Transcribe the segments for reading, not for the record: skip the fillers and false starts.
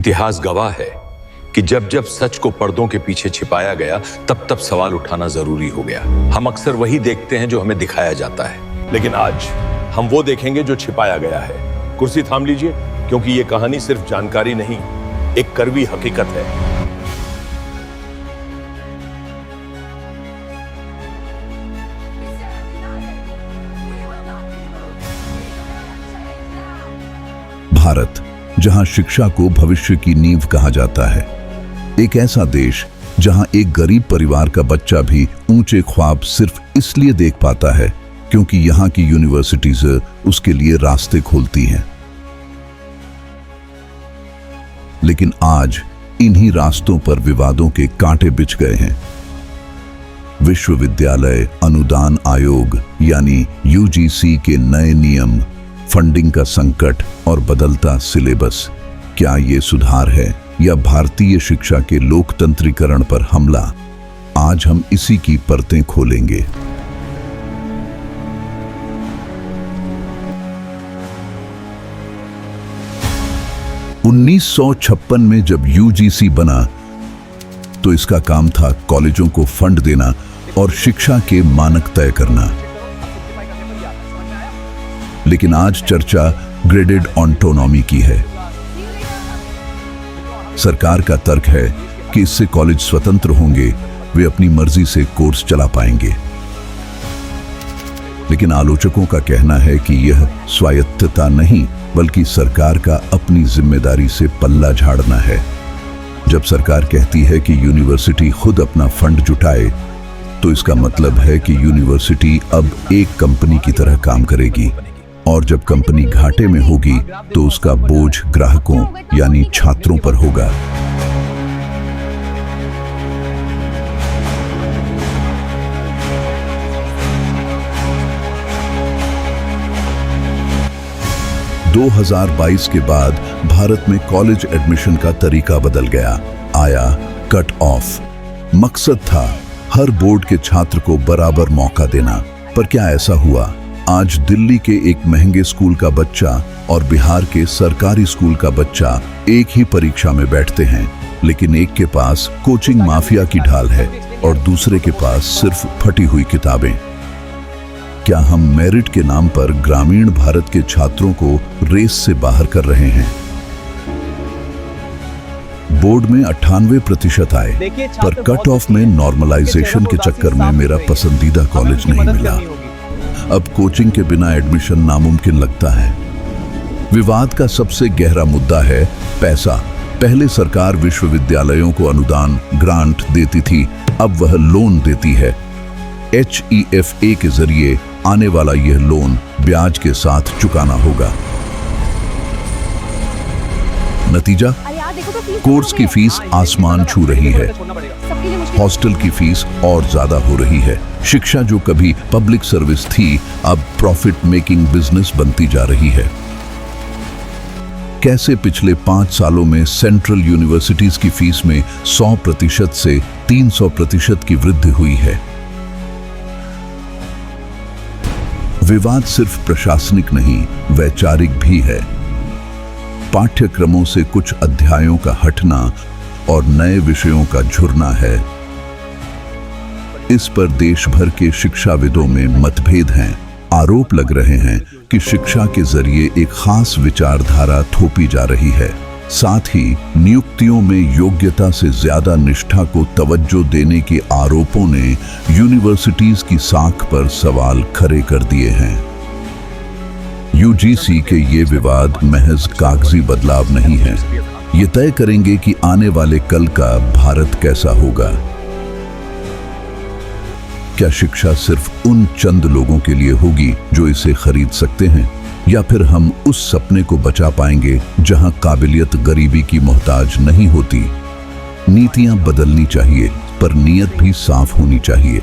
इतिहास गवाह है कि जब जब सच को पर्दों के पीछे छिपाया गया तब तब सवाल उठाना जरूरी हो गया। हम अक्सर वही देखते हैं जो हमें दिखाया जाता है, लेकिन आज हम वो देखेंगे जो छिपाया गया है। कुर्सी थाम लीजिए, क्योंकि ये कहानी सिर्फ जानकारी नहीं, एक कड़वी हकीकत है। भारत, जहां शिक्षा को भविष्य की नींव कहा जाता है, एक ऐसा देश जहां एक गरीब परिवार का बच्चा भी ऊंचे ख्वाब सिर्फ इसलिए देख पाता है क्योंकि यहां की यूनिवर्सिटीज उसके लिए रास्ते खोलती हैं। लेकिन आज इन्हीं रास्तों पर विवादों के कांटे बिछ गए हैं। विश्वविद्यालय अनुदान आयोग यानी यूजीसी के नए नियम, फंडिंग का संकट और बदलता सिलेबस, क्या ये सुधार है या भारतीय शिक्षा के लोकतंत्रीकरण पर हमला? आज हम इसी की परतें खोलेंगे। उन्नीस में जब यूजीसी बना तो इसका काम था कॉलेजों को फंड देना और शिक्षा के मानक तय करना। लेकिन आज चर्चा ग्रेडेड ऑटोनॉमी की है। सरकार का तर्क है कि इससे कॉलेज स्वतंत्र होंगे, वे अपनी मर्जी से कोर्स चला पाएंगे। लेकिन आलोचकों का कहना है कि यह स्वायत्तता नहीं, बल्कि सरकार का अपनी जिम्मेदारी से पल्ला झाड़ना है। जब सरकार कहती है कि यूनिवर्सिटी खुद अपना फंड जुटाए, तो इसका मतलब है कि यूनिवर्सिटी अब एक कंपनी की तरह काम करेगी, और जब कंपनी घाटे में होगी तो उसका बोझ ग्राहकों यानी छात्रों पर होगा। दो 2022 के बाद भारत में कॉलेज एडमिशन का तरीका बदल गया। आया कट ऑफ। मकसद था हर बोर्ड के छात्र को बराबर मौका देना। पर क्या ऐसा हुआ? आज दिल्ली के एक महंगे स्कूल का बच्चा और बिहार के सरकारी स्कूल का बच्चा एक ही परीक्षा में बैठते हैं, लेकिन एक के पास कोचिंग माफिया की ढाल है और दूसरे के पास सिर्फ फटी हुई किताबें। क्या हम मेरिट के नाम पर ग्रामीण भारत के छात्रों को रेस से बाहर कर रहे हैं? बोर्ड में 98% आए, पर कट ऑफ में नॉर्मलाइजेशन के चक्कर में मेरा पसंदीदा कॉलेज नहीं मिला। अब कोचिंग के बिना एडमिशन नामुमकिन लगता है। विवाद का सबसे गहरा मुद्दा है पैसा। पहले सरकार विश्वविद्यालयों को अनुदान ग्रांट देती थी, अब वह लोन देती है। HEFA के जरिए आने वाला यह लोन ब्याज के साथ चुकाना होगा। नतीजा, कोर्स की फीस आसमान छू रही है, हॉस्टल की फीस और ज्यादा हो रही है। शिक्षा जो कभी पब्लिक सर्विस थी, अब प्रॉफिट मेकिंग बिजनेस बनती जा रही है। कैसे पिछले 5 सालों में सेंट्रल यूनिवर्सिटीज की फीस में 100% से 300% की वृद्धि हुई है। विवाद सिर्फ प्रशासनिक नहीं, वैचारिक भी है। पाठ्यक्रमों से कुछ अध्यायों का हटना और नए विषयों का झुरना है। इस पर देश भर के शिक्षाविदों में मतभेद हैं। आरोप लग रहे हैं कि शिक्षा के जरिए एक खास विचारधारा थोपी जा रही है। साथ ही नियुक्तियों में योग्यता से ज्यादा निष्ठा को तवज्जो देने के आरोपों ने यूनिवर्सिटीज की साख पर सवाल खड़े कर दिए हैं। यूजीसी के ये विवाद महज कागजी बदलाव नहीं है, ये तय करेंगे कि आने वाले कल का भारत कैसा होगा। क्या शिक्षा सिर्फ उन चंद लोगों के लिए होगी जो इसे खरीद सकते हैं, या फिर हम उस सपने को बचा पाएंगे जहां काबिलियत गरीबी की मोहताज नहीं होती? नीतियां बदलनी चाहिए, पर नीयत भी साफ होनी चाहिए,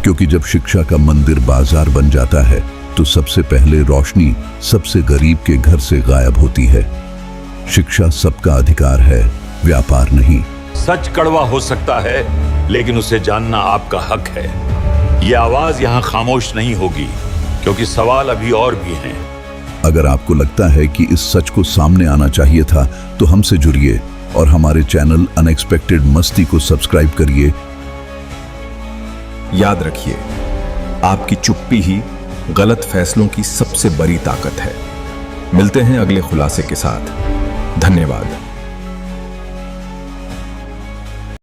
क्योंकि जब शिक्षा का मंदिर बाजार बन जाता है तो सबसे पहले रोशनी सबसे गरीब के घर से गायब होती है। शिक्षा सबका अधिकार है, व्यापार नहीं। सच कड़वा हो सकता है, लेकिन उसे जानना आपका हक है। यह आवाज यहां खामोश नहीं होगी, क्योंकि सवाल अभी और भी हैं। अगर आपको लगता है कि इस सच को सामने आना चाहिए था तो हमसे जुड़िए और हमारे चैनल अनएक्सपेक्टेड मस्ती को सब्सक्राइब करिए। याद रखिए, आपकी चुप्पी ही गलत फैसलों की सबसे बड़ी ताकत है। मिलते हैं अगले खुलासे के साथ। धन्यवाद।